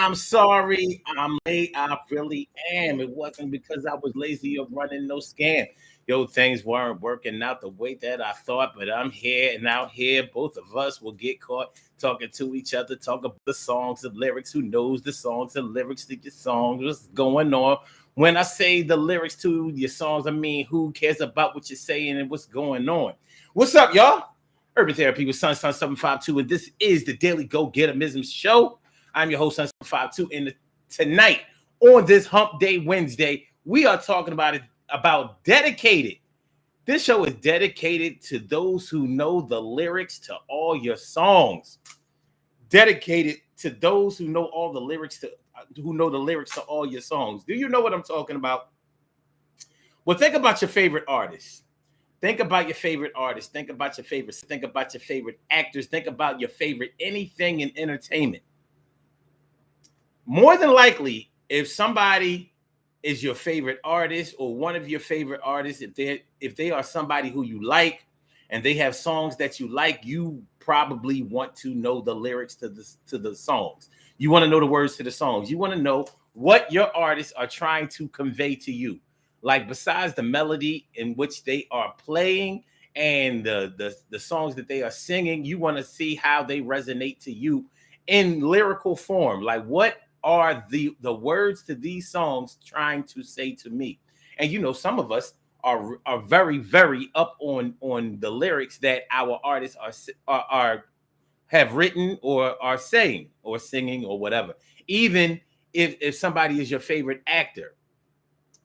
I'm sorry. I'm late. I really am. It wasn't because I was lazy or running no scam. Yo, things weren't working out the way that I thought, but I'm here and out here. Both of us will get caught talking to each other, talk about the songs, the lyrics. Who knows the songs, the lyrics to your songs? What's going on? When I say the lyrics to your songs, I mean who cares about what you're saying and what's going on? What's up, y'all? Urban Therapy with Sun 752, and this is the Daily Go Getimism Show. I'm your host, Sun 752, and tonight on this Hump Day Wednesday, we are talking about dedicated. This show is dedicated to those who know the lyrics to all your songs. Dedicated to those who know all the lyrics to all your songs. Do you know what I'm talking about? Well, think about your favorite artists. Think about your favorite artists. Think about your favorites. Think about your favorite actors. Think about your favorite anything in entertainment. More than likely, if somebody is your favorite artist or one of your favorite artists, if they are somebody who you like and they have songs that you like, you probably want to know the lyrics to the songs. You want to know the words to the songs. You want to know what your artists are trying to convey to you. Like besides the melody in which they are playing and the songs that they are singing, you want to see how they resonate to you in lyrical form. Like what are the words to these songs trying to say to me? And you know, some of us are very, very up on the lyrics that our artists are have written or are saying or singing or whatever. Even if somebody is your favorite actor,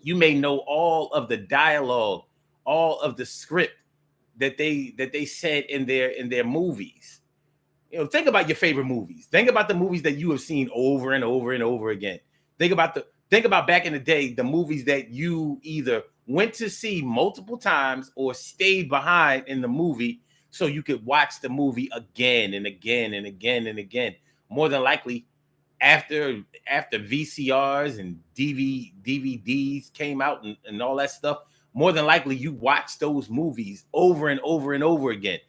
you may know all of the dialogue, all of the script that they said in their movies. You know, think about your favorite movies. Think about the movies that you have seen over and over and over again. Think about back in the day, the movies that you either went to see multiple times or stayed behind in the movie so you could watch the movie again and again and again and again. More than likely, after VCRs and DVDs came out and all that stuff, more than likely you watched those movies over and over and over again.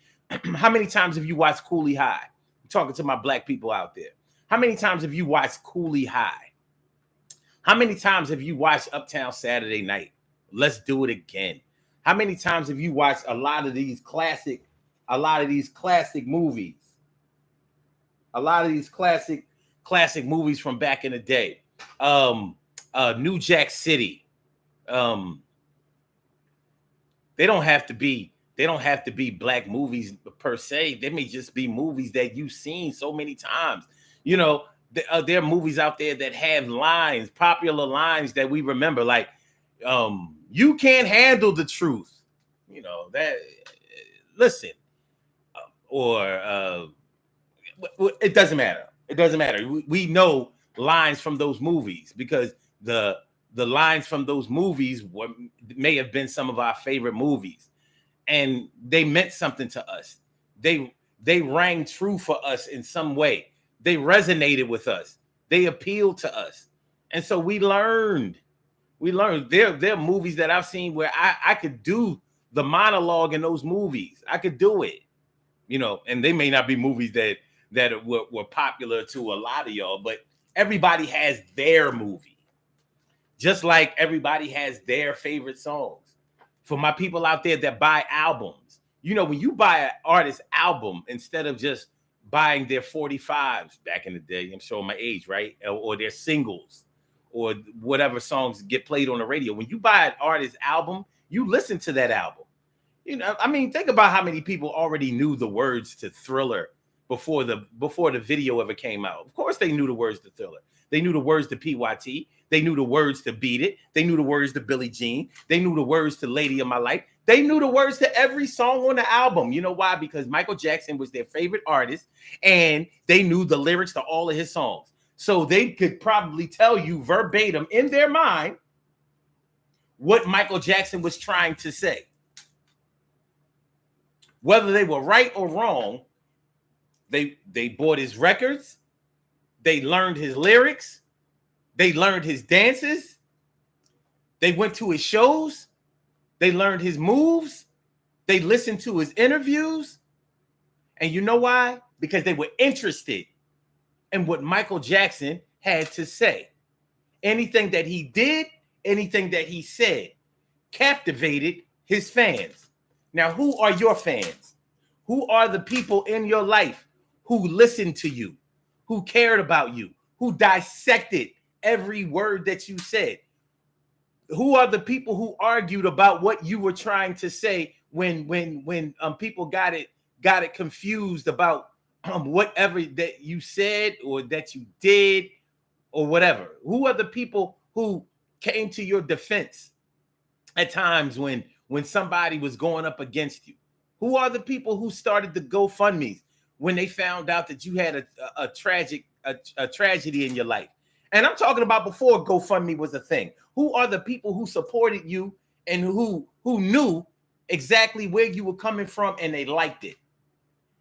How many times have you watched Cooley High? I'm talking to my black people out there. How many times have you watched Cooley High? How many times have you watched Uptown Saturday Night? Let's Do It Again. How many times have you watched a lot of these classic movies? A lot of these classic movies from back in the day. New Jack City. They don't have to be black movies per se. They may just be movies that you've seen so many times. You know, there are movies out there that have lines, popular lines that we remember, like you can't handle the truth. You know, that listen, or it doesn't matter. It doesn't matter. We know lines from those movies because the lines from those movies may have been some of our favorite movies, and they meant something to us. They rang true for us in some way. They resonated with us. They appealed to us, and so we learned. There are movies that I've seen where I could do the monologue in those movies. I could do it, you know, and they may not be movies that were popular to a lot of y'all, but everybody has their movie. Just like everybody has their favorite songs. For my people out there that buy albums, you know, when you buy an artist album, instead of just buying their 45s back in the day, I'm showing my age, right? Or their singles or whatever songs get played on the radio. When you buy an artist album, you listen to that album. You know, I mean, think about how many people already knew the words to Thriller before the video ever came out. Of course, they knew the words to Thriller. They knew the words to PYT. They knew the words to Beat It. They knew the words to Billie Jean. They knew the words to Lady of My Life. They knew the words to every song on the album. You know why? Because Michael Jackson was their favorite artist, and they knew the lyrics to all of his songs. So they could probably tell you verbatim in their mind what Michael Jackson was trying to say. Whether they were right or wrong, they bought his records, they learned his lyrics, they learned his dances, they went to his shows, they learned his moves, they listened to his interviews. And you know why? Because they were interested in what Michael Jackson had to say. Anything that he did, anything that he said captivated his fans. Now, who are your fans? Who are the people in your life who listened to you, who cared about you, who dissected every word that you said? Who are the people who argued about what you were trying to say when people got it confused about whatever that you said or that you did or whatever? Who are the people who came to your defense at times when somebody was going up against you? Who are the people who started the GoFundMes when they found out that you had a tragedy in your life? And I'm talking about before GoFundMe was a thing. Who are the people who supported you and who knew exactly where you were coming from and they liked it?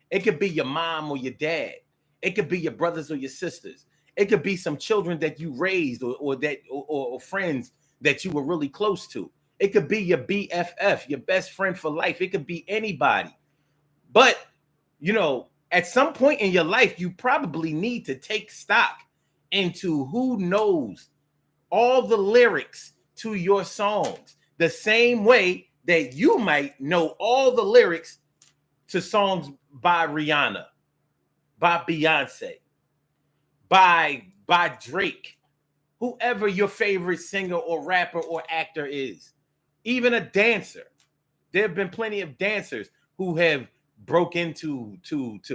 It could be your mom or your dad. It could be your brothers or your sisters. It could be some children that you raised or friends that you were really close to. It could be your BFF, your best friend for life. It could be anybody. But, at some point in your life, you probably need to take stock into who knows all the lyrics to your songs, the same way that you might know all the lyrics to songs by Rihanna, by Beyonce, by Drake, whoever your favorite singer or rapper or actor is, even a dancer. There have been plenty of dancers who have broke into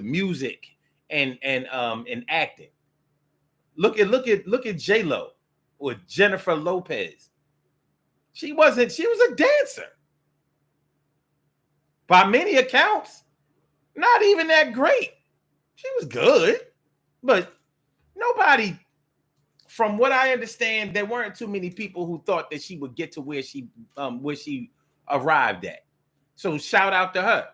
music and acting. Look at J-Lo or Jennifer Lopez. She was a dancer. By many accounts, not even that great. She was good, but nobody, from what I understand, there weren't too many people who thought that she would get to where she arrived at. So shout out to her.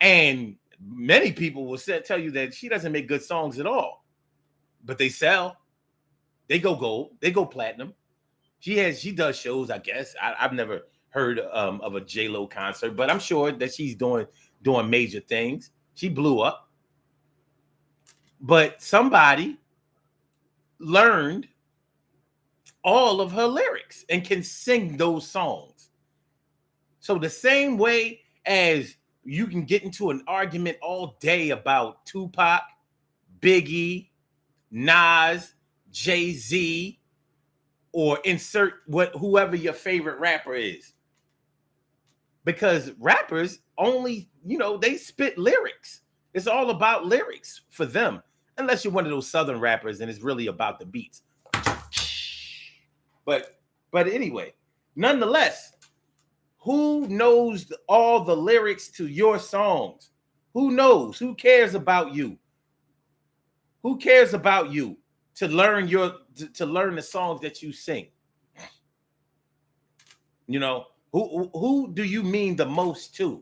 And many people will tell you that she doesn't make good songs at all, but they sell. They go gold. They go platinum. She does shows, I guess. I've never heard of a J-Lo concert, but I'm sure that she's doing major things. She blew up. But somebody learned all of her lyrics and can sing those songs. So the same way as you can get into an argument all day about Tupac, Biggie, Nas, Jay-Z, or insert whoever your favorite rapper is. Because rappers only, they spit lyrics. It's all about lyrics for them. Unless you're one of those Southern rappers and it's really about the beats. But anyway, nonetheless, who knows all the lyrics to your songs? Who knows? Who cares about you? Who cares about you to learn the songs that you sing? Who do you mean the most to?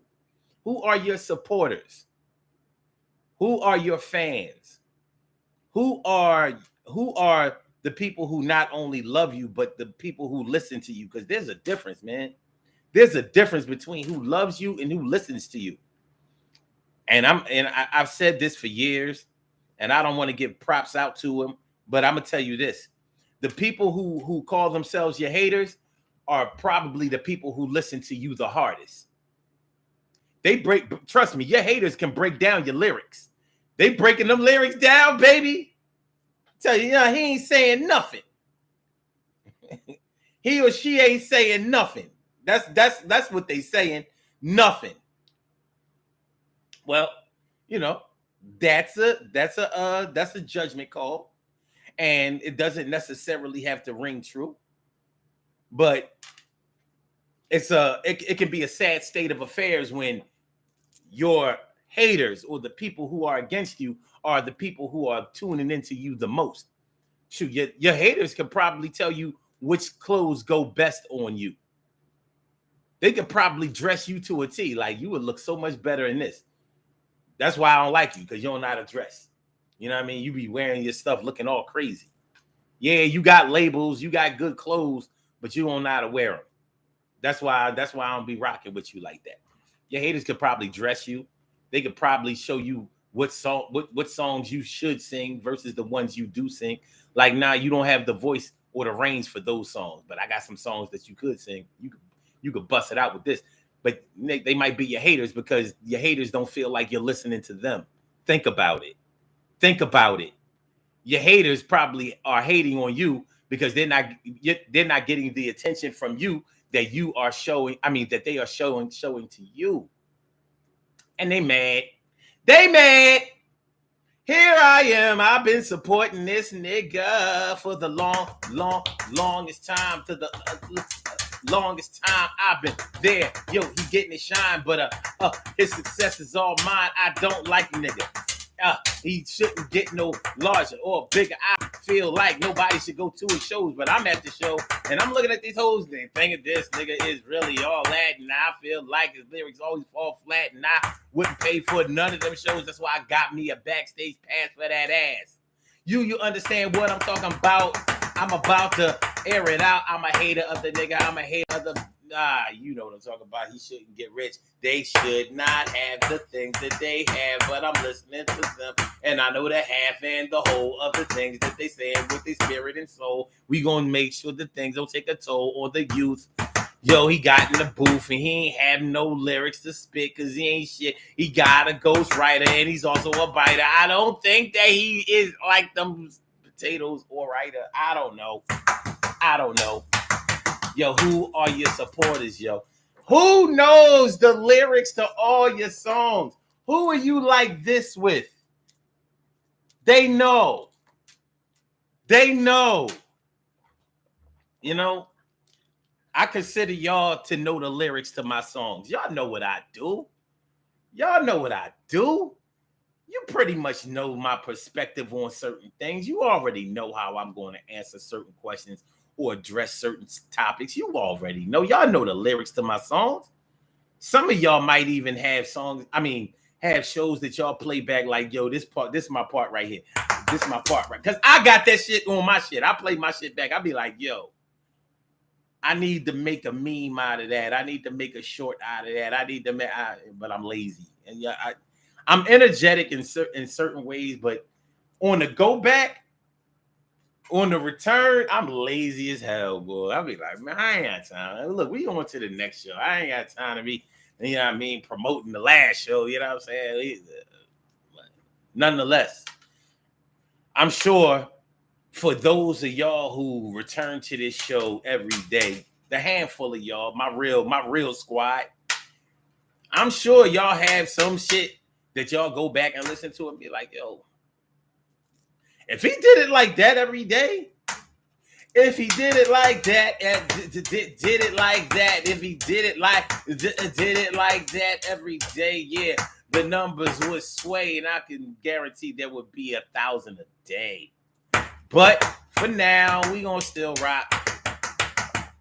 Who are your supporters? Who are your fans? Who are the people who not only love you, but the people who listen to you? Because there's a difference, man. There's a difference between who loves you and who listens to you. And I've said this for years, and I don't want to give props out to them, but I'm gonna tell you this: the people who call themselves your haters are probably the people who listen to you the hardest. Trust me, your haters can break down your lyrics. They breaking them lyrics down, baby. Tell you, he ain't saying nothing. He or she ain't saying nothing. That's what they saying. Nothing. Well, that's a judgment call, and it doesn't necessarily have to ring true. But it can be a sad state of affairs when your haters or the people who are against you are the people who are tuning into you the most. Shoot, your haters can probably tell you which clothes go best on you. They could probably dress you to a T. Like, you would look so much better in this. That's why I don't like you, because you don't know how to dress. You know what I mean? You be wearing your stuff looking all crazy. Yeah, you got labels, you got good clothes, but you don't know how to wear them. That's why I don't be rocking with you like that. Your haters could probably dress you. They could probably show you what songs you should sing versus the ones you do sing. Like now, you don't have the voice or the range for those songs, but I got some songs that you could sing. You could bust it out with this, but they might be your haters because your haters don't feel like you're listening to them. Think about it. Think about it. Your haters probably are hating on you because they're not getting the attention from you that you are showing. I mean, that they are showing to you, and they mad. They mad. Here I am. I've been supporting this nigga for the longest time. To the longest time I've been there. Yo, he getting his shine, but his success is all mine. I don't like nigga. He shouldn't get no larger or bigger. I feel like nobody should go to his shows, but I'm at the show and I'm looking at these hoes and thinking this nigga is really all that, and I feel like his lyrics always fall flat, and I wouldn't pay for none of them shows. That's why I got me a backstage pass for that ass. You understand what I'm talking about? I'm about to air it out. I'm a hater of the nigga. I'm a hater of the you know what I'm talking about. He shouldn't get rich. They should not have the things that they have, but I'm listening to them, and I know the half and the whole of the things that they say with their spirit and soul. We gonna make sure the things don't take a toll on the youth. Yo, he got in the booth and he ain't have no lyrics to spit because he ain't shit. He got a ghostwriter and he's also a biter. I don't think that he is like them potatoes or writer. I don't know. Yo, who are your supporters, yo? Who knows the lyrics to all your songs? Who are you like this with? They know. You know, I consider y'all to know the lyrics to my songs. Y'all know what I do. You pretty much know my perspective on certain things. You already know how I'm going to answer certain questions or address certain topics. You already know. Y'all know the lyrics to my songs. Some of y'all might even have songs, have shows that y'all play back like, yo, this is my part right here. This is my part right. Because I got that shit on my shit. I play my shit back. I'll be like, yo, I need to make a meme out of that. I need to make a short out of that. But I'm lazy. And yeah, I'm energetic in certain ways, but on the go back, on the return, I'm lazy as hell, boy. I'll be like, man, I ain't got time. Look, we going to the next show. I ain't got time to be, promoting the last show. You know what I'm saying? Nonetheless, I'm sure for those of y'all who return to this show every day, the handful of y'all, my real squad, I'm sure y'all have some shit that y'all go back and listen to and be like, yo, if he did it like that every day, if he did it like that, did it like that every day, yeah, the numbers would sway, and I can guarantee there would be 1,000 a day. But for now, we gonna still rock.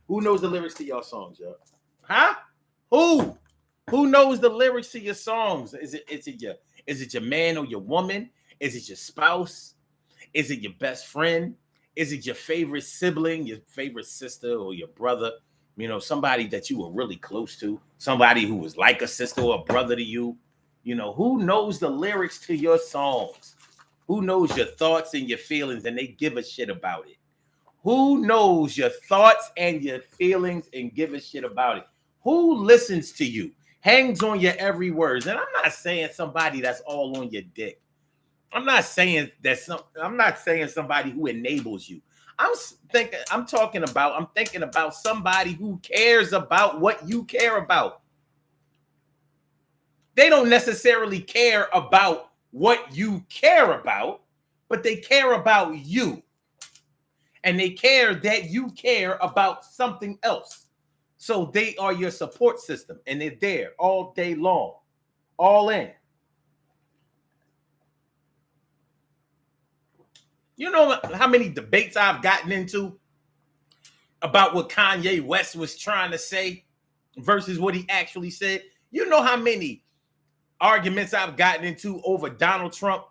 Who knows the lyrics to your songs, yo? Huh? Who knows the lyrics to your songs? Is it your man or your woman? Is it your spouse? Is it your best friend? Is it your favorite sibling, your favorite sister or your brother? Somebody that you were really close to, somebody who was like a sister or a brother to you. Who knows the lyrics to your songs? Who knows your thoughts and your feelings and they give a shit about it? Who knows your thoughts and your feelings and give a shit about it? Who listens to you, hangs on your every word? And I'm not saying somebody that's all on your dick. I'm not saying somebody who enables you. I'm thinking about somebody who cares about what you care about. They don't necessarily care about what you care about, but they care about you. And they care that you care about something else. So they are your support system, and they're there all day long, all in. You know how many debates I've gotten into about what Kanye West was trying to say versus what he actually said? You know how many arguments I've gotten into over Donald Trump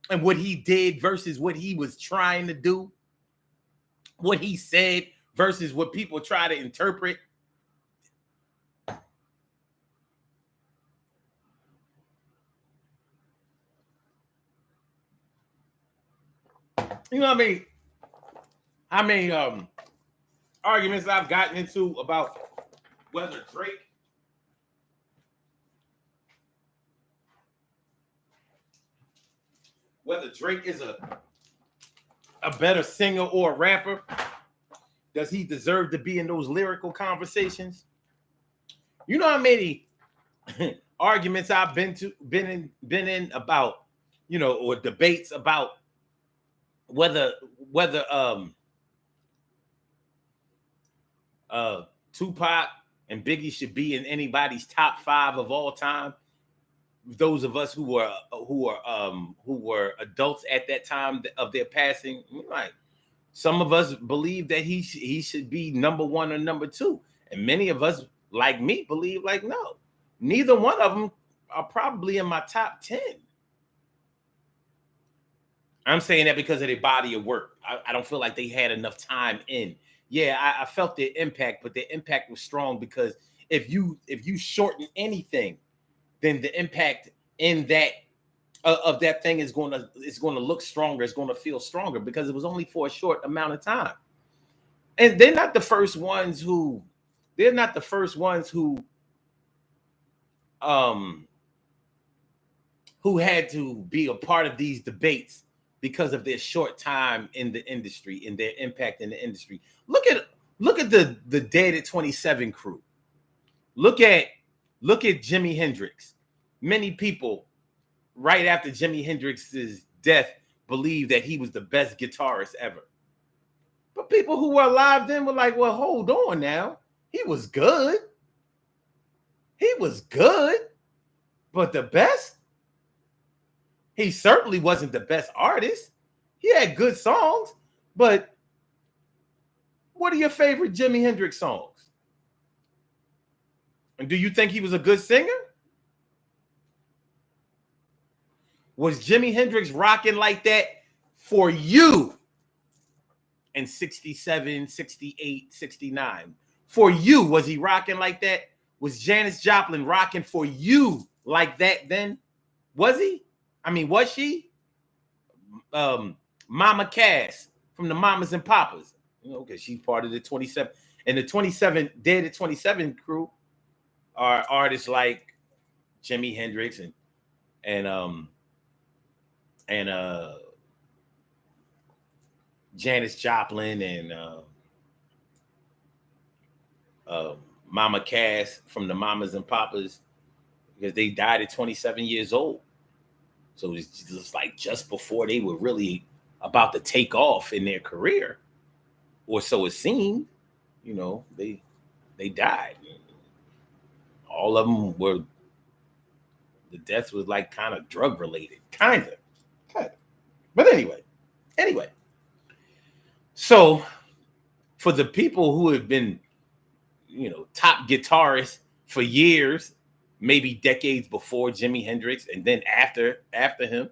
and what he did versus what he was trying to do? What he said versus what people try to interpret? You know what I mean? How many arguments I've gotten into about whether Drake is a better singer or a rapper. Does he deserve to be in those lyrical conversations? You know how many arguments I've been in about, or debates about whether Tupac and Biggie should be in anybody's top 5 of all time. Those of us who were adults at that time of their passing, like some of us believe that he should be number 1 or number 2, and many of us, like me, believe like no, neither one of them are probably in my top 10. I'm saying that because of their body of work. I don't feel like they had enough time in. Yeah, I felt their impact, but their impact was strong because if you shorten anything, then the impact in that of that thing is going to look stronger. It's going to feel stronger because it was only for a short amount of time. And they're not the first ones who had to be a part of these debates because of their short time in the industry and their impact in the industry. Look at the Dead at 27 crew. Look at Jimi Hendrix. Many people right after Jimi Hendrix's death believed that he was the best guitarist ever. But people who were alive then were like, well, hold on now. He was good. But the best? He certainly wasn't the best artist. He had good songs, but what are your favorite Jimi Hendrix songs? And do you think he was a good singer? Was Jimi Hendrix rocking like that for you in 67, 68, 69? For you, was he rocking like that? Was Janis Joplin rocking for you like that then? Was he? I mean, was she? Mama Cass from the Mamas and Papas, because she's part of the 27. And the 27 Dead at 27 crew are artists like Jimi Hendrix and Janis Joplin and Mama Cass from the Mamas and Papas, because they died at 27 years old. So it's just like just before they were really about to take off in their career, or so it seemed. They died. All of them were. The death was like kind of drug related, kind of. But anyway. So for the people who have been, top guitarists for years, maybe decades before Jimi Hendrix, and then after him,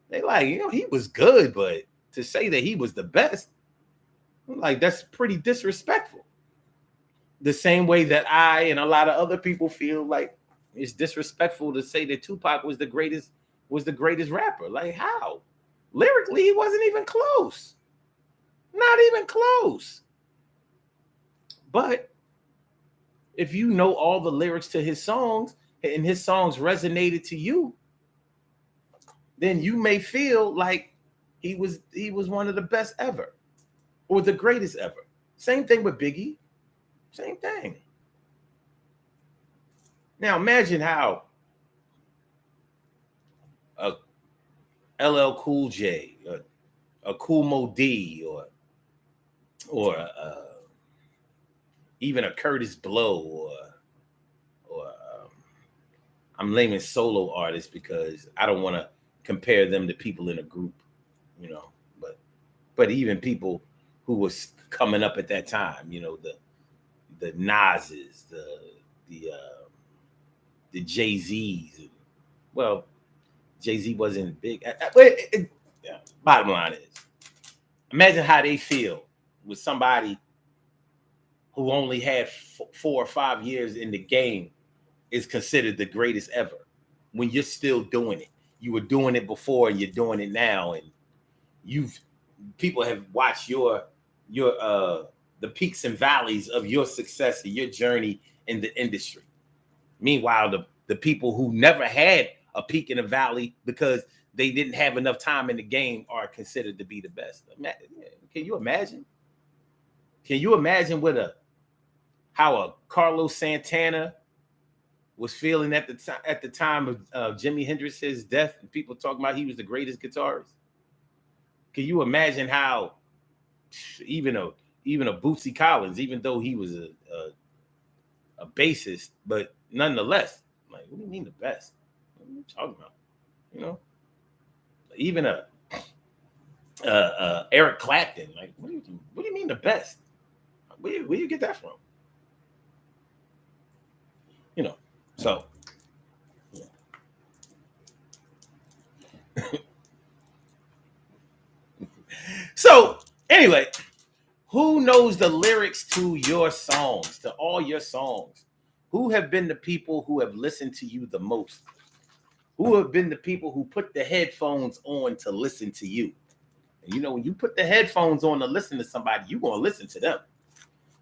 they like, he was good, but to say that he was the best, like, that's pretty disrespectful. The same way that I and a lot of other people feel like it's disrespectful to say that Tupac was the greatest rapper. Like, how? Lyrically, he wasn't even close. Not even close. But if you know all the lyrics to his songs and his songs resonated to you, then you may feel like he was one of the best ever or the greatest ever. Same thing with Biggie. Same thing. Now imagine how a LL Cool J, a Kool Moe Dee, or even a Curtis Blow, or I'm naming solo artists because I don't want to compare them to people in a group, but even people who was coming up at that time, the Nas's, the Jay-Z's. Well, Jay-Z wasn't big. Bottom line is, imagine how they feel with somebody who only had 4 or 5 years in the game is considered the greatest ever when you're still doing it. You were doing it before and you're doing it now, and people have watched your the peaks and valleys of your success and your journey in the industry. Meanwhile, the people who never had a peak in a valley because they didn't have enough time in the game are considered to be the best. Can you imagine? Can you imagine how a Carlos Santana was feeling at the time of Jimi Hendrix's death, and people talking about he was the greatest guitarist? Can you imagine how even a Bootsy Collins, even though he was a bassist, but nonetheless, like, what do you mean the best? What are you talking about? You know, even Eric Clapton, like, what do you mean the best? Where do you get that from? You know, so. So anyway, who knows the lyrics to your songs, to all your songs? Who have been the people who have listened to you the most? Who have been the people who put the headphones on to listen to you? And you know, when you put the headphones on to listen to somebody, you're going to listen to them.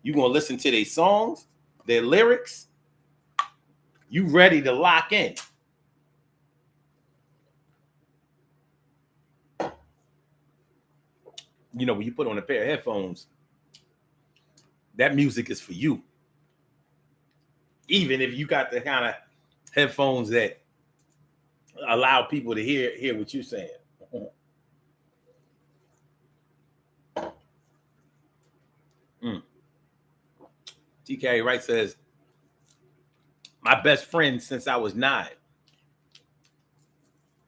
You're going to listen to their songs, their lyrics. You ready to lock in. You know, when you put on a pair of headphones, that music is for you. Even if you got the kind of headphones that allow people to hear what you're saying. TK Wright says, my best friend since I was 9.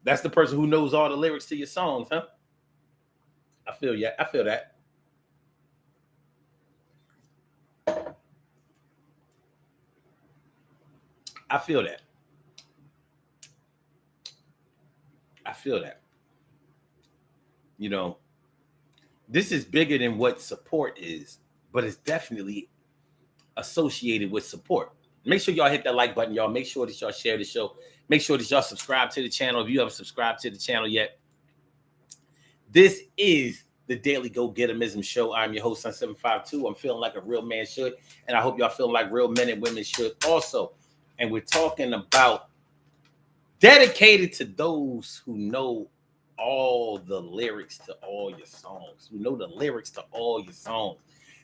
That's the person who knows all the lyrics to your songs, huh? I feel that. I feel that. I feel that. You know, this is bigger than what support is, but it's definitely associated with support. Make sure y'all hit that like button, y'all. Make sure that y'all share the show. Make sure that y'all subscribe to the channel if you haven't subscribed to the channel yet. This is the Daily Go Getimism Show. I'm your host, Sun 752. I'm feeling like a real man should, and I hope y'all feel like real men and women should also. And we're talking about dedicated to those who know all the lyrics to all your songs, who know the lyrics to all your songs.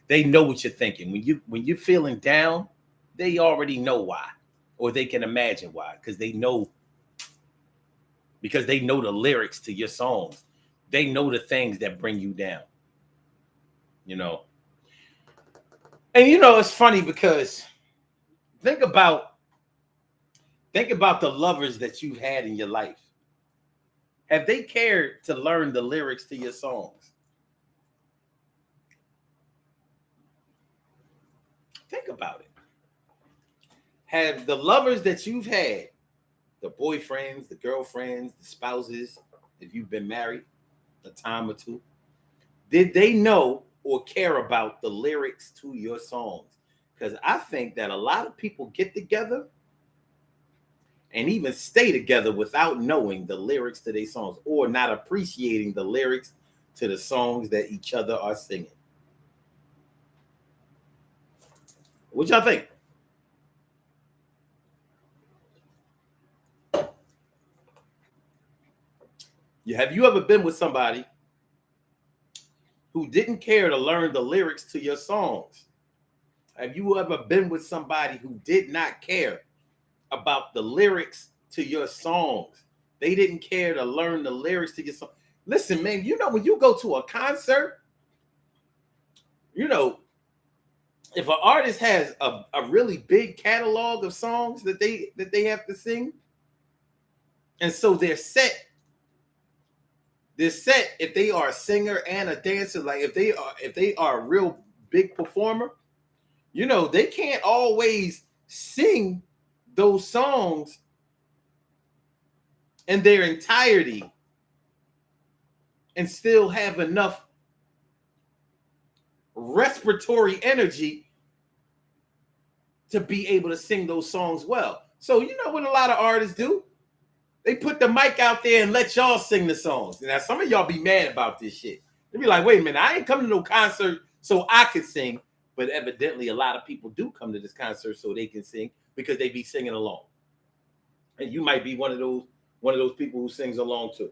They know what you're thinking. When you're feeling down, they already know why, or they can imagine why, because they know the lyrics to your songs. They know the things that bring you down, you know. And you know, it's funny because think about the lovers that you've had in your life. Have they cared to learn the lyrics to your songs? Think about it. Have the lovers that you've had, the boyfriends, the girlfriends, the spouses, if you've been married a time or two, did they know or care about the lyrics to your songs? Because I think that a lot of people get together and even stay together without knowing the lyrics to their songs, or not appreciating the lyrics to the songs that each other are singing. What y'all think? Have you ever been with somebody who didn't care to learn the lyrics to your songs? Have you ever been with somebody who did not care about the lyrics to your songs? They didn't care to learn the lyrics to your song. Listen, man, you know, when you go to a concert, you know, if an artist has a really big catalog of songs that they have to sing, and so they're set, if they are a singer and a dancer, like if they are a real big performer, you know, they can't always sing those songs in their entirety and still have enough respiratory energy to be able to sing those songs well. So you know what a lot of artists do? They put the mic out there and let y'all sing the songs. Now, some of y'all be mad about this shit. They'd be like, wait a minute, I ain't come to no concert so I could sing. But evidently, a lot of people do come to this concert so they can sing because they be singing along. And you might be one of those people who sings along too.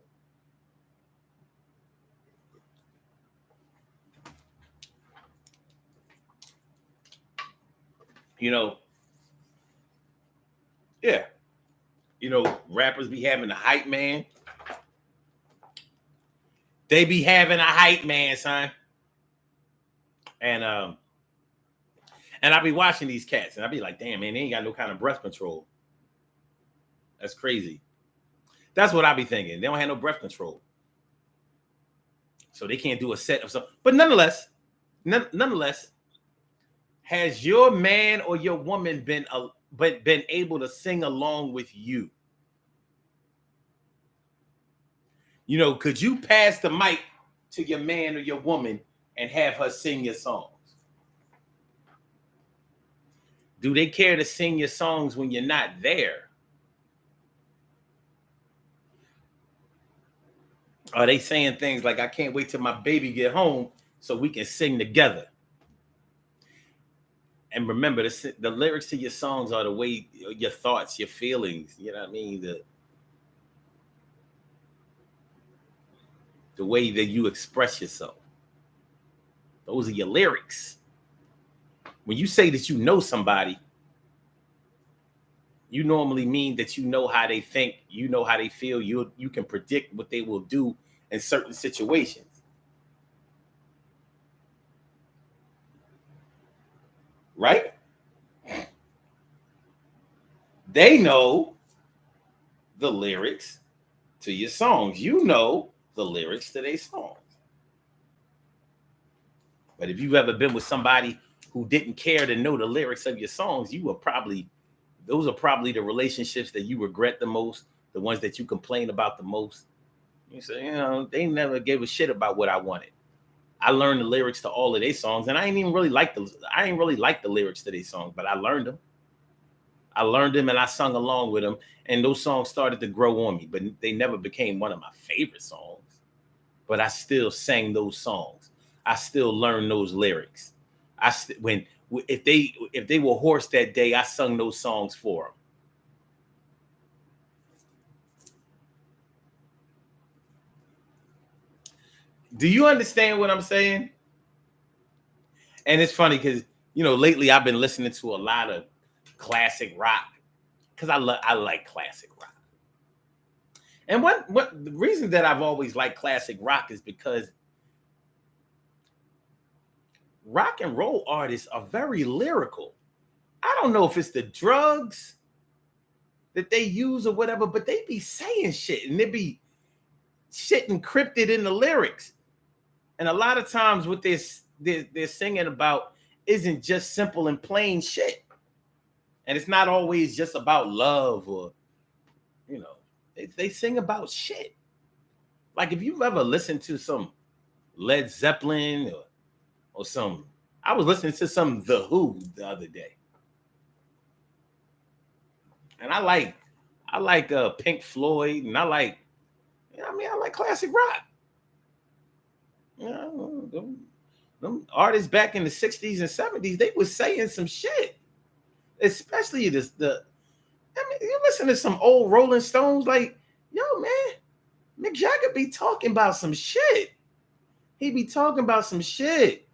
You know, yeah. Rappers be having a hype man. They be having a hype man, son. And I be watching these cats, and I be like, damn, man, they ain't got no kind of breath control. That's crazy. That's what I be thinking. They don't have no breath control, so they can't do a set of something. But nonetheless, has your man or your woman been able to sing along with you? Could you pass the mic to your man or your woman and have her sing your songs? Do they care to sing your songs when you're not there? Are they saying things like, I can't wait till my baby get home so we can sing together? And remember, the lyrics to your songs are the way your thoughts, your feelings, you know what I mean? The way that you express yourself. Those are your lyrics. When you say that you know somebody, you normally mean that you know how they think, you know how they feel, you can predict what they will do in certain situations. Right? They know the lyrics to your songs. You know the lyrics to their songs. But if you've ever been with somebody who didn't care to know the lyrics of your songs, those are probably the relationships that you regret the most, the ones that you complain about the most. You say, they never gave a shit about what I wanted. I learned the lyrics to all of their songs, and I ain't really like the lyrics to their songs, but I learned them. And I sung along with them, and those songs started to grow on me, but they never became one of my favorite songs. But I still sang those songs. I still learned those lyrics. If they were hoarse that day, I sung those songs for them. Do you understand what I'm saying? And it's funny because lately I've been listening to a lot of classic rock because I like classic rock. And what the reason that I've always liked classic rock is because rock and roll artists are very lyrical. I don't know if it's the drugs that they use or whatever, but they be saying shit and they be shit encrypted in the lyrics. And a lot of times what they're singing about isn't just simple and plain shit. And it's not always just about love or, they sing about shit. Like if you've ever listened to some Led Zeppelin or some, I was listening to some The Who the other day. And I like Pink Floyd, and I like classic rock. Them artists back in the 60s and 70s, they was saying some shit. Especially you listen to some old Rolling Stones, like, yo, man, Mick Jagger be talking about some shit. He be talking about some shit.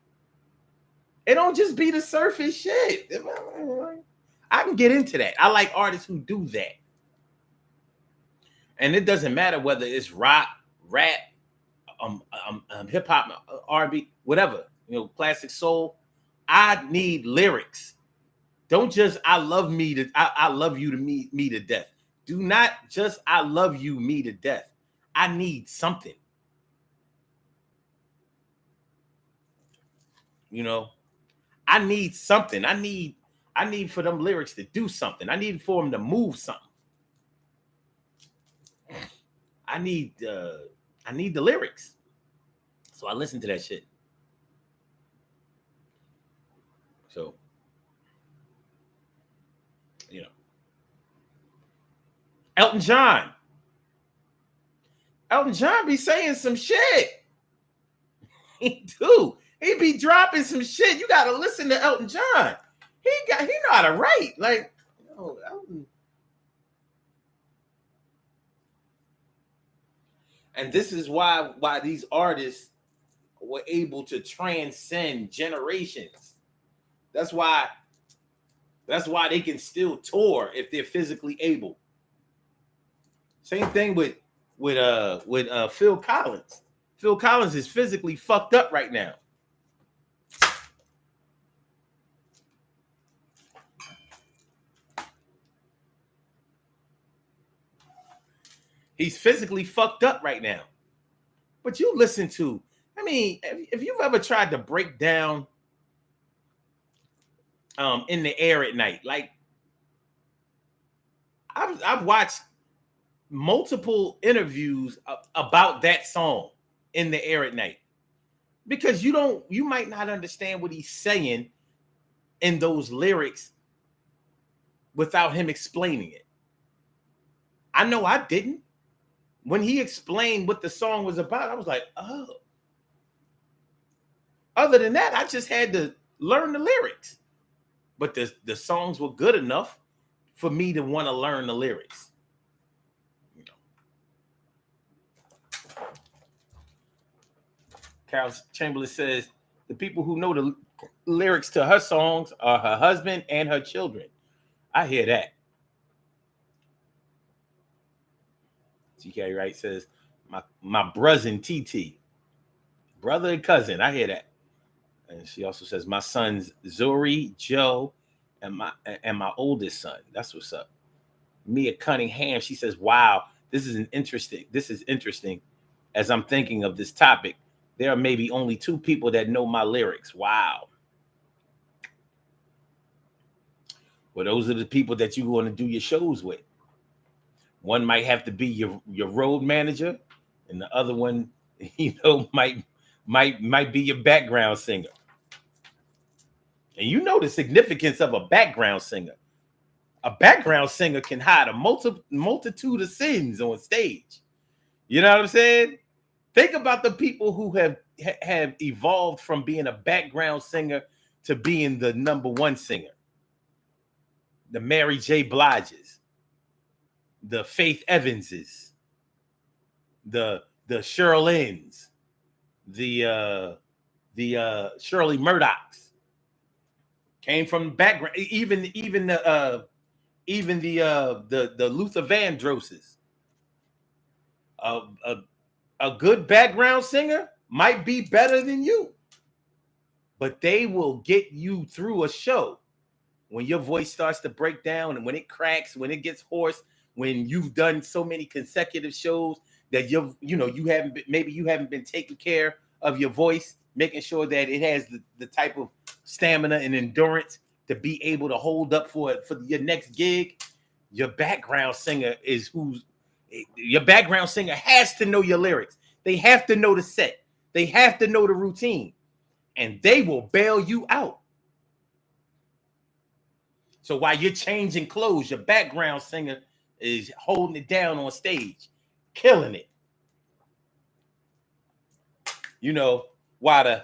It don't just be the surface shit. I can get into that. I like artists who do that. And it doesn't matter whether it's rock, rap, hip hop, R&B, whatever, classic soul. I need lyrics. Don't just I love you to me to death. Do not just I love you me to death. I need something. I need something. I need for them lyrics to do something. I need for them to move something. I need the lyrics. So I listen to that shit. So, Elton John be saying some shit. He do. He be dropping some shit. You gotta listen to Elton John. He know how to write. Like, and this is why these artists were able to transcend generations. That's why they can still tour if they're physically able. Same thing with Phil Collins. Phil Collins is physically fucked up right now. He's physically fucked up right now. But you listen to, I mean, if you've ever tried to break down In the Air at Night, like I've watched multiple interviews about that song, In the Air at Night, because you might not understand what he's saying in those lyrics without him explaining it. I know I didn't. When he explained what the song was about, I was like, oh. Other than that, I just had to learn the lyrics. But the songs were good enough for me to want to learn the lyrics. You know. Carol Chamberlain says, the people who know the lyrics to her songs are her husband and her children. I hear that. TK Wright says, my brother TT. Brother and cousin. I hear that. And she also says, my sons Zuri, Joe, and my oldest son. That's what's up. Mia Cunningham, she says, wow, this is interesting. As I'm thinking of this topic, there are maybe only 2 people that know my lyrics. Wow. Well, those are the people that you want to do your shows with. One might have to be your road manager, and the other one, might be your background singer. And you know the significance of a background singer. A background singer can hide a multitude of sins on stage. You know what I'm saying? Think about the people who have evolved from being a background singer to being the number 1 singer. The Mary J. Bliges, the Faith Evanses, the Sherlyns, the Shirley Murdochs came from the background. Even the Luther Vandrosses. A good background singer might be better than you, but they will get you through a show. When your voice starts to break down and when it cracks, when it gets hoarse, when you've done so many consecutive shows that you haven't been taking care of your voice, making sure that it has the type of stamina and endurance to be able to hold up for your next gig. Your background singer has to know your lyrics. They have to know the set. They have to know the routine, and they will bail you out. So while you're changing clothes, your background singer is holding it down on stage, killing it. While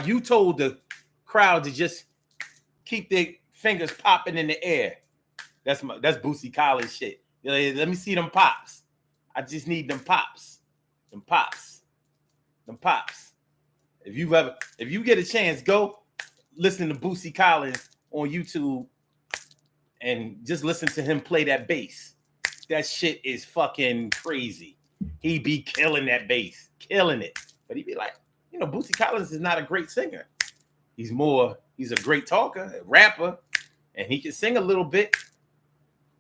you told the crowd to just keep their fingers popping in the air. That's Boosie Collins shit. Let me see them pops. I just need them pops. Them pops. If you get a chance, go listen to Boosie Collins on YouTube and just listen to him play that bass. That shit is fucking crazy. He be killing that bass, killing it. But he be like, Boosie Collins is not a great singer. He's a great talker, a rapper, and he can sing a little bit.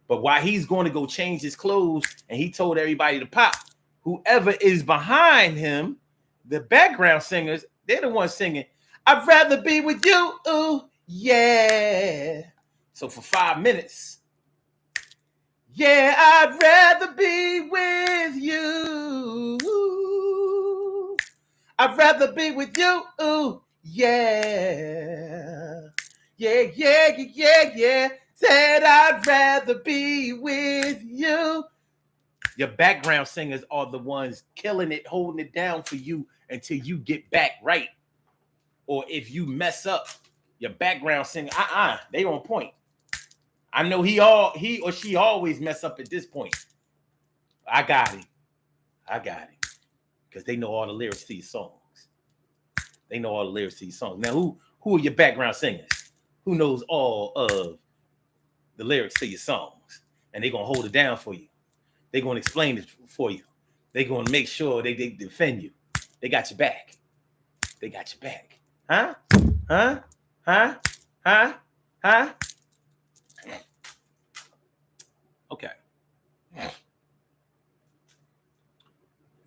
But while he's going to go change his clothes and he told everybody to pop, whoever is behind him, the background singers, they're the ones singing, I'd rather be with you, ooh, yeah. So for 5 minutes, yeah, I'd rather be with you. I'd rather be with you, ooh, yeah. Yeah. Said I'd rather be with you. Your background singers are the ones killing it, holding it down for you until you get back right. Or if you mess up, your background singer, they on point. I know he or she always mess up at this point. I got him. Because they know all the lyrics to your songs. They know all the lyrics to your songs. Now, who are your background singers? Who knows all of the lyrics to your songs? And they're going to hold it down for you. They're going to explain it for you. They're going to make sure they defend you. They got your back. They got your back. Huh? Huh? Huh? Huh? Huh? Okay.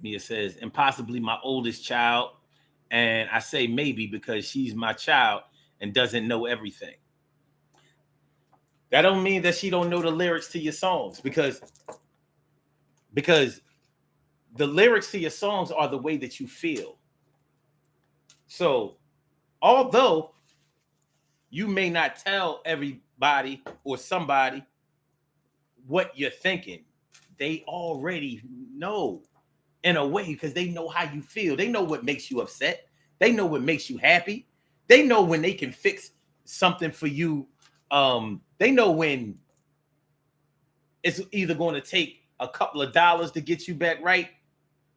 Mia says, and possibly my oldest child. And I say maybe because she's my child and doesn't know everything. That don't mean that she don't know the lyrics to your songs because the lyrics to your songs are the way that you feel. So although you may not tell everybody or somebody what you're thinking, they already know in a way because they know how you feel. They know what makes you upset. They know what makes you happy. They know when they can fix something for you. They know when it's either going to take a couple of dollars to get you back right,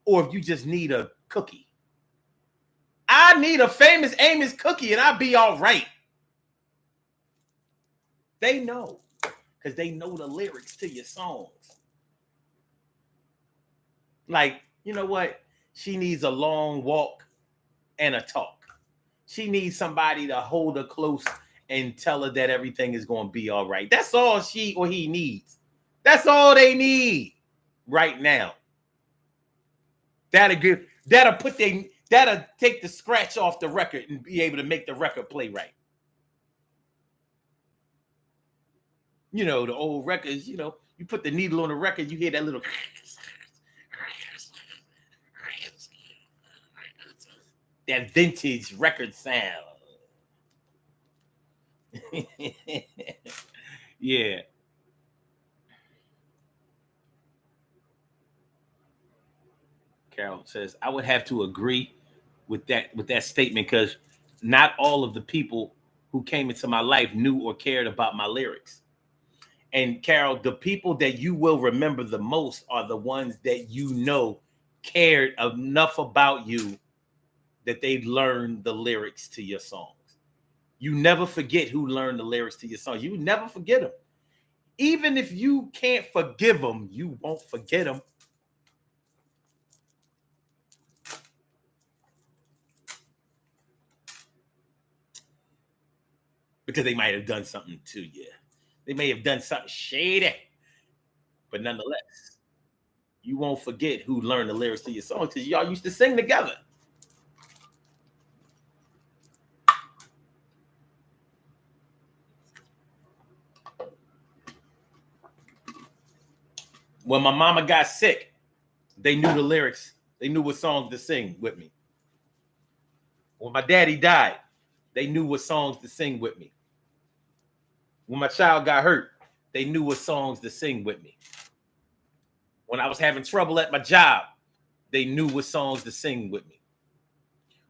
or if you just need a cookie. I need a Famous Amos cookie and I'll be all right. They know because they know the lyrics to your songs. Like, you know what? She needs a long walk and a talk. She needs somebody to hold her close and tell her that everything is going to be all right. That's all she or he needs. That's all they need right now. That'll take the scratch off the record and be able to make the record play right. You know, the old records, you know, you put the needle on the record, you hear that little that vintage record sound. Yeah. Carol says, I would have to agree with that statement because not all of the people who came into my life knew or cared about my lyrics. And Carol, the people that you will remember the most are the ones that you know cared enough about you that they learned the lyrics to your songs. You never forget who learned the lyrics to your songs. You never forget them. Even if you can't forgive them, you won't forget them. Because they might have done something to you. They may have done something shady. But nonetheless, you won't forget who learned the lyrics to your songs because y'all used to sing together. When my mama got sick, they knew the lyrics. They knew what songs to sing with me. When my daddy died, they knew what songs to sing with me. When my child got hurt, they knew what songs to sing with me. When I was having trouble at my job, they knew what songs to sing with me.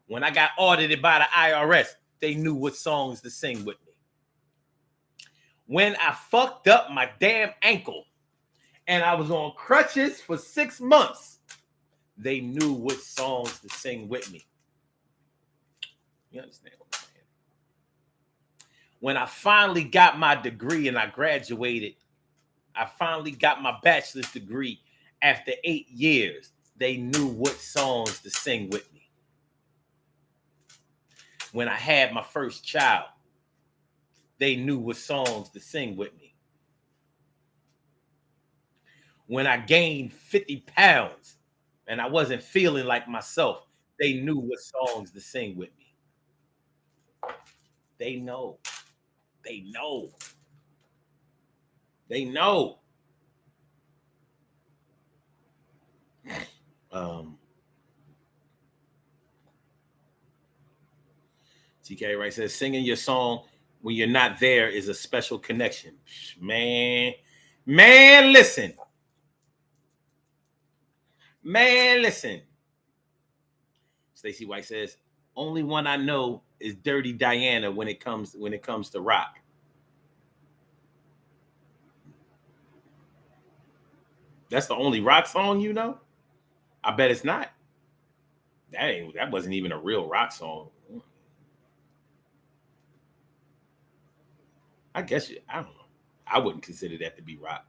When I got audited by the IRS, they knew what songs to sing with me. When I fucked up my damn ankle and I was on crutches for 6 months, they knew what songs to sing with me. You understand what I'm saying? When I finally got my degree and I graduated, I finally got my bachelor's degree after 8 years, they knew what songs to sing with me. When I had my first child, they knew what songs to sing with me. When I gained 50 pounds and I wasn't feeling like myself, they knew what songs to sing with me. They know. They know. They know. TK Wright says, singing your song when you're not there is a special connection. Man, listen. Man, listen. Stacey White says, only one I know is Dirty Diana when it comes to rock. That's the only rock song you know? I bet it's not. That wasn't even a real rock song. I guess I don't know. I wouldn't consider that to be rock.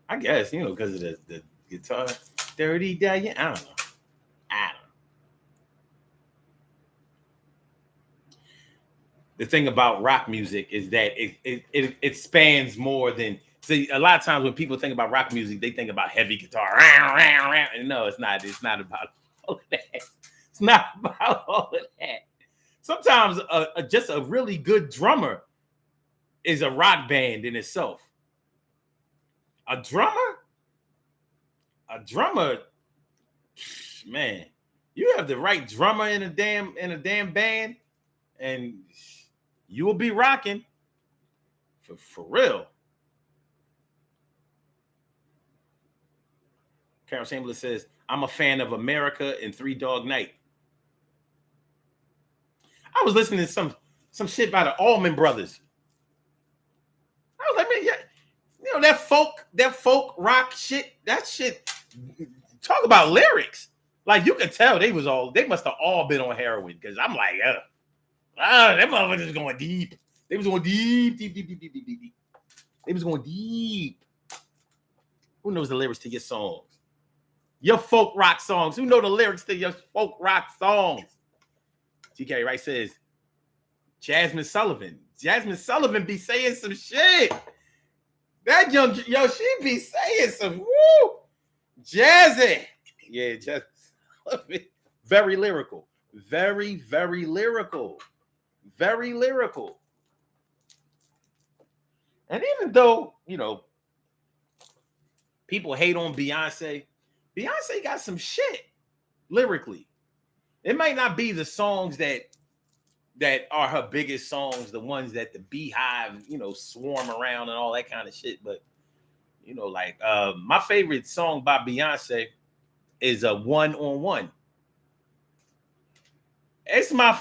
I guess, because of the guitar. Dirty Diana. I don't know. The thing about rock music is that it spans more than. See, a lot of times when people think about rock music, they think about heavy guitar. And no, it's not. It's not about all of that. It's not about all of that. Sometimes just a really good drummer is a rock band in itself. A drummer, man, you have the right drummer in a damn band, and you will be rocking for real. Carol Chamberlain says, I'm a fan of America and Three Dog Night. I was listening to some shit by the Allman Brothers. I was like, man, yeah, that folk rock shit, that shit, talk about lyrics. Like, you could tell they must have all been on heroin, because I'm like, that motherfucker was going deep. They was going deep. They was going deep. Who knows the lyrics to your songs? Your folk rock songs. Who know the lyrics to your folk rock songs? TK Wright says, Jasmine Sullivan. Jasmine Sullivan be saying some shit. That she be saying some woo. Jazzy. Yeah, Jasmine Sullivan. Very lyrical. Very, very lyrical. Very lyrical. And even though, people hate on Beyonce got some shit lyrically. It might not be the songs that are her biggest songs, the ones that the Beehive, swarm around and all that kind of shit. But, my favorite song by Beyonce is a One on One. This is my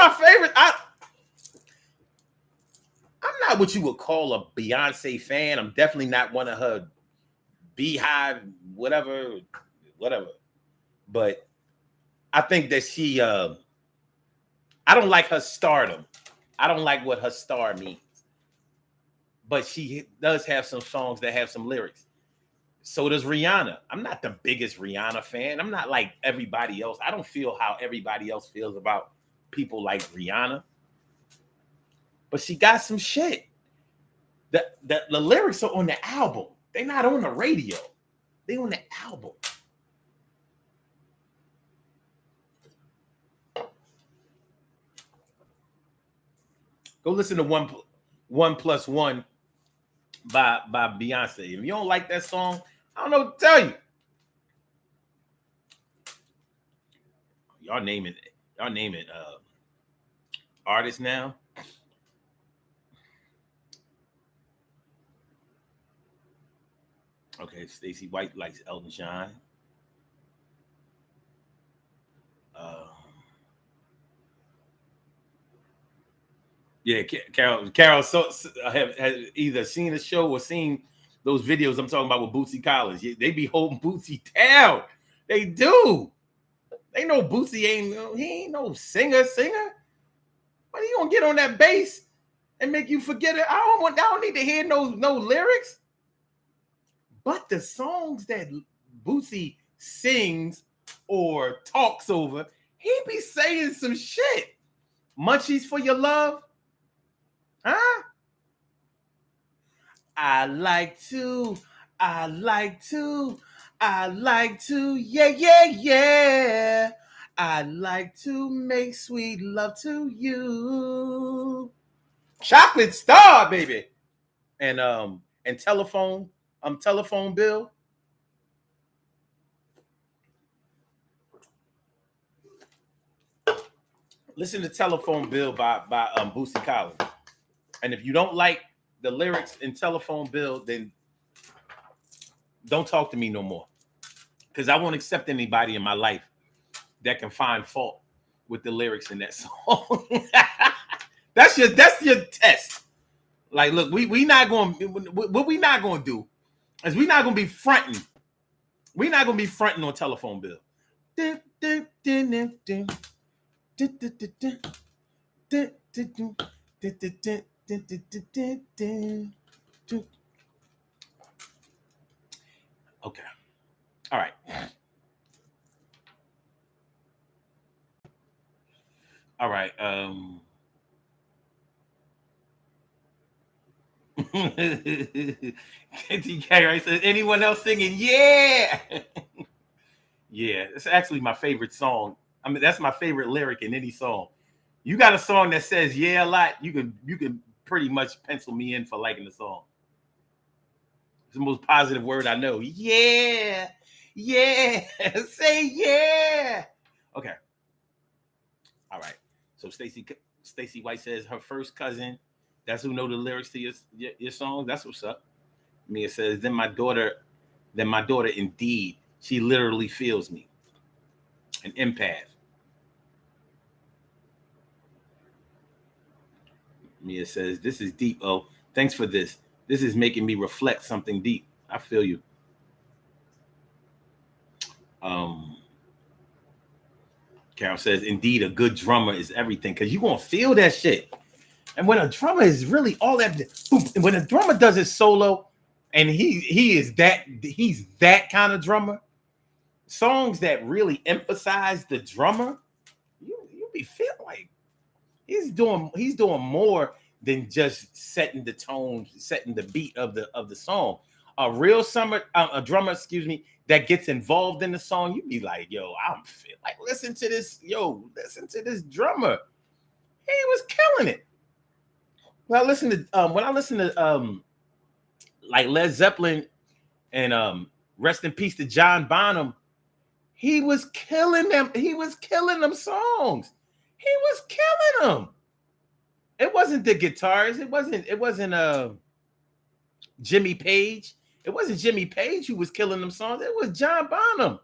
favorite. I'm not what you would call a Beyonce fan. I'm definitely not one of her Beehive, whatever. But I think that she, I don't like her stardom. I don't like what her star means. But she does have some songs that have some lyrics. So does Rihanna. I'm not the biggest Rihanna fan. I'm not like everybody else. I don't feel how everybody else feels about people like Rihanna. But she got some shit. The lyrics are on the album. They're not on the radio. They're on the album. Go listen to One Plus One by Beyonce. If you don't like that song, I don't know what to tell you. Y'all naming artists now. Okay, Stacey White likes Elton John. Yeah, Carol has either seen the show or seen those videos I'm talking about with Bootsy Collins. They be holding Bootsy down. They do. They know Bootsy ain't no singer. But he gonna get on that bass and make you forget it. I don't need to hear no lyrics. But the songs that Bootsy sings or talks over, he be saying some shit. Munchies for your love. Huh? I like to, yeah. I like to make sweet love to you. Chocolate Star, baby. And telephone bill. Listen to Telephone Bill by Bootsy Collins. And if you don't like the lyrics in Telephone Bill, then don't talk to me no more. Because I won't accept anybody in my life that can find fault with the lyrics in that song. That's your test. Like, look, we not going, what we not going to do is we not going to be fronting. We're not going to be fronting on telephone bill. Okay. All right. All right. TK, right? Says, anyone else singing? Yeah. Yeah. It's actually my favorite song. I mean, that's my favorite lyric in any song. You got a song that says yeah a lot, you can pretty much pencil me in for liking the song. It's the most positive word I know. Yeah. Yeah. Say yeah. Okay. All right. So Stacy White says her first cousin. That's who know the lyrics to your songs. That's what's up. Mia says, then my daughter indeed. She literally feels me. An empath. Mia says, this is deep. Oh, thanks for this. This is making me reflect something deep. I feel you. Carol says, indeed, a good drummer is everything, because you're going to feel that shit. And when a drummer is really all that, when a drummer does his solo, and he's that kind of drummer, songs that really emphasize the drummer, you be feeling like he's doing more than just setting the tone, setting the beat of the song. A real drummer, excuse me, that gets involved in the song, you be like, yo, I'm feel like listen to this drummer. He was killing it. When I listen to like Led Zeppelin and rest in peace to John Bonham, he was killing them. He was killing them songs. He was killing them. It wasn't the guitars. It wasn't Jimmy Page. It wasn't Jimmy Page who was killing them songs. It was John Bonham.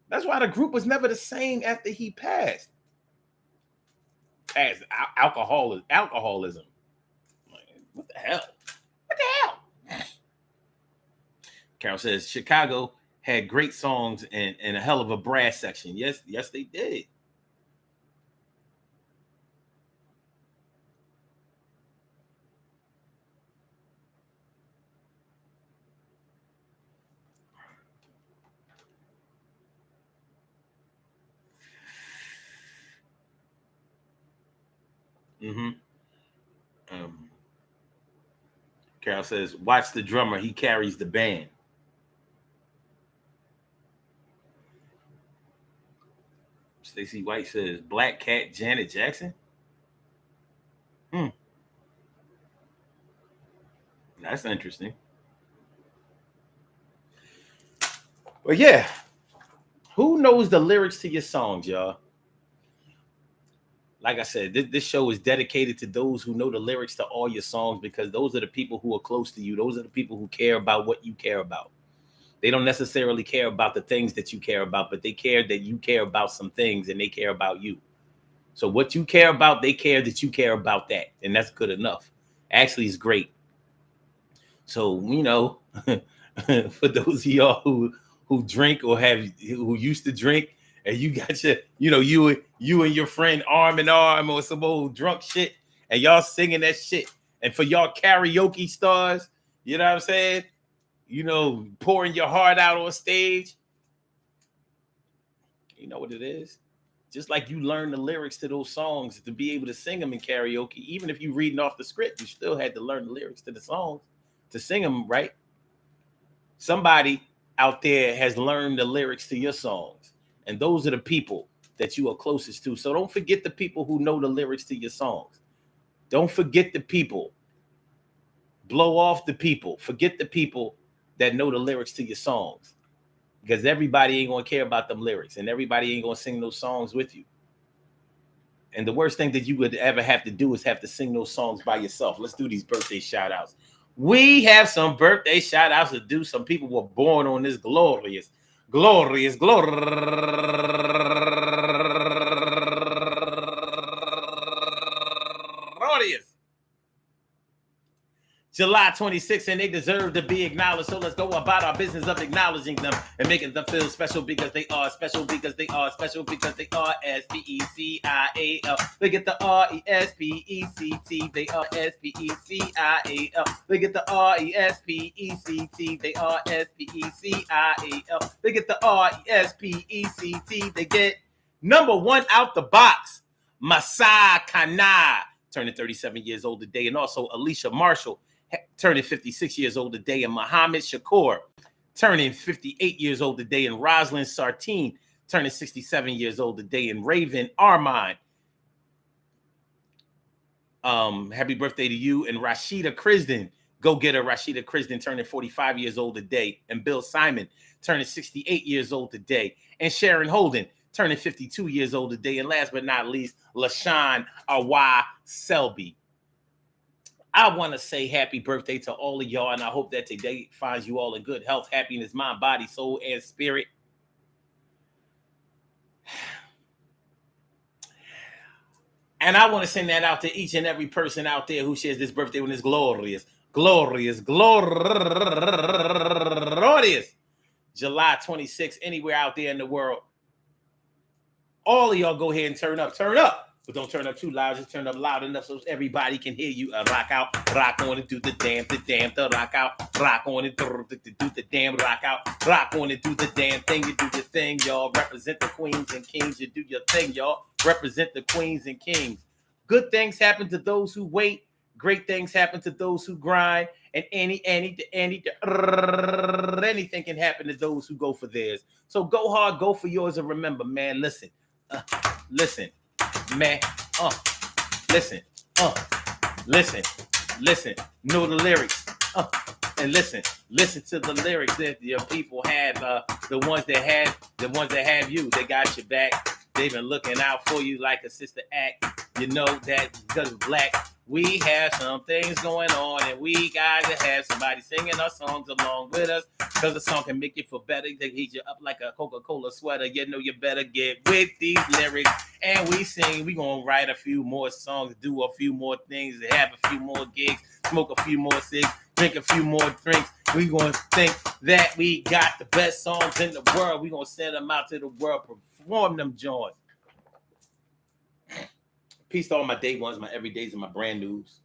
That's why the group was never the same after he passed. As alcoholism. What the hell? What the hell? Carol says Chicago had great songs and a hell of a brass section. Yes, they did. Mm-hmm. Carol says, watch the drummer. He carries the band. Stacy White says, Black Cat, Janet Jackson. That's interesting. But yeah, who knows the lyrics to your songs, y'all? Like I said, this show is dedicated to those who know the lyrics to all your songs, because those are the people who are close to you. Those are the people who care about what you care about. They don't necessarily care about the things that you care about, but they care that you care about some things and they care about you. So what you care about, they care that you care about that. And that's good enough. Actually, it's great. So, for those of y'all who drink or who used to drink, and you got you and your friend arm in arm or some old drunk shit, and y'all singing that shit. And for y'all karaoke stars, you know what I'm saying? Pouring your heart out on stage. You know what it is? Just like you learn the lyrics to those songs to be able to sing them in karaoke. Even if you're reading off the script, you still had to learn the lyrics to the songs to sing them right. Somebody out there has learned the lyrics to your songs. And those are the people that you are closest to. So don't forget the people who know the lyrics to your songs. Don't forget the people. Blow off the people. Forget the people that know the lyrics to your songs. Because everybody ain't going to care about them lyrics. And everybody ain't going to sing those songs with you. And the worst thing that you would ever have to do is have to sing those songs by yourself. Let's do these birthday shout outs. We have some birthday shout outs to do. Some people were born on this glorious glorious, glorious. July 26th, and they deserve to be acknowledged. So let's go about our business of acknowledging them and making them feel special because they are special, because they are special, because they are S-P-E-C-I-A-L. Look at the R-E-S-P-E-C-T. They are S-P-E-C-I-A-L. Look at the R-E-S-P-E-C-T. They are S-P-E-C-I-A-L. Look at the R-E-S-P-E-C-T. They get number one out the box. Masai Kana, turning 37 years old today, and also Alicia Marshall, turning 56 years old today, and Muhammad Shakur, turning 58 years old today, and Rosalind Sartine, turning 67 years old today, and Raven Armand. Happy birthday to you, and Rashida Krisden, go get her. Rashida Krisden turning 45 years old today, and Bill Simon turning 68 years old today, and Sharon Holden turning 52 years old today, and last but not least, LaShawn Awa Selby. I want to say happy birthday to all of y'all, and I hope that today finds you all in good health, happiness, mind, body, soul, and spirit. And I want to send that out to each and every person out there who shares this birthday when it's glorious, glorious, glorious. July 26th, anywhere out there in the world. All of y'all go ahead and turn up. But don't turn up too loud. Just turn up loud enough so everybody can hear you. Rock out, rock on and do the damn, the rock out, rock on and do the damn, rock out, rock on and do the damn thing. You do your thing, y'all. Represent the queens and kings. You do your thing, y'all. Represent the queens and kings. Good things happen to those who wait. Great things happen to those who grind. And anything can happen to those who go for theirs. So go hard, go for yours, and remember, man, listen, man, listen, know the lyrics, and listen to the lyrics that your people have, the ones that have you, they got your back. They've been looking out for you like a sister act. You know that because of black, we have some things going on, and we got to have somebody singing our songs along with us, because the song can make you feel better. They heat you up like a Coca-Cola sweater. You know you better get with these lyrics. And we sing. We gonna write a few more songs, do a few more things, have a few more gigs, smoke a few more cigs, drink a few more drinks. We gonna think that we got the best songs in the world. We gonna send them out to the world, perform them joints. Peace to all my day ones, my everydays, and my brand news.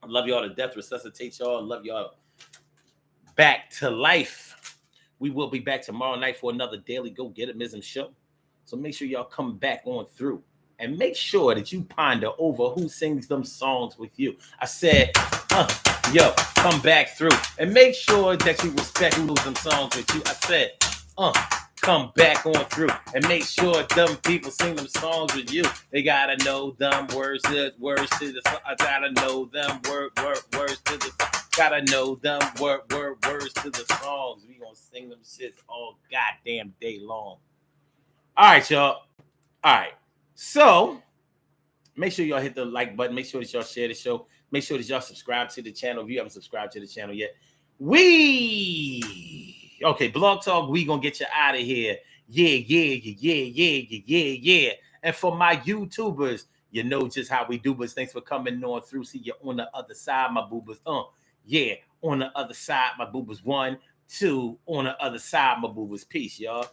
I love y'all to death, resuscitate y'all. I love y'all back to life. We will be back tomorrow night for another daily Go Get It Mism show. So make sure y'all come back on through, and make sure that you ponder over who sings them songs with you. I said, yo, come back through, and make sure that you respect who does them songs with you. I said, come back on through, and make sure them people sing them songs with you. They gotta know them words to the song. I gotta know them words to the song. Gotta know them words to the songs. We gonna sing them shits all goddamn day long. All right, y'all. All right. So make sure y'all hit the like button. Make sure that y'all share the show. Make sure that y'all subscribe to the channel if you haven't subscribed to the channel yet. Okay, Blog Talk, we gonna get you out of here. Yeah. And for my YouTubers, you know just how we do, but thanks for coming on through. See you on the other side, my boobers. Yeah, on the other side, my boobers. 1, 2, on the other side, my boobers. Peace, y'all.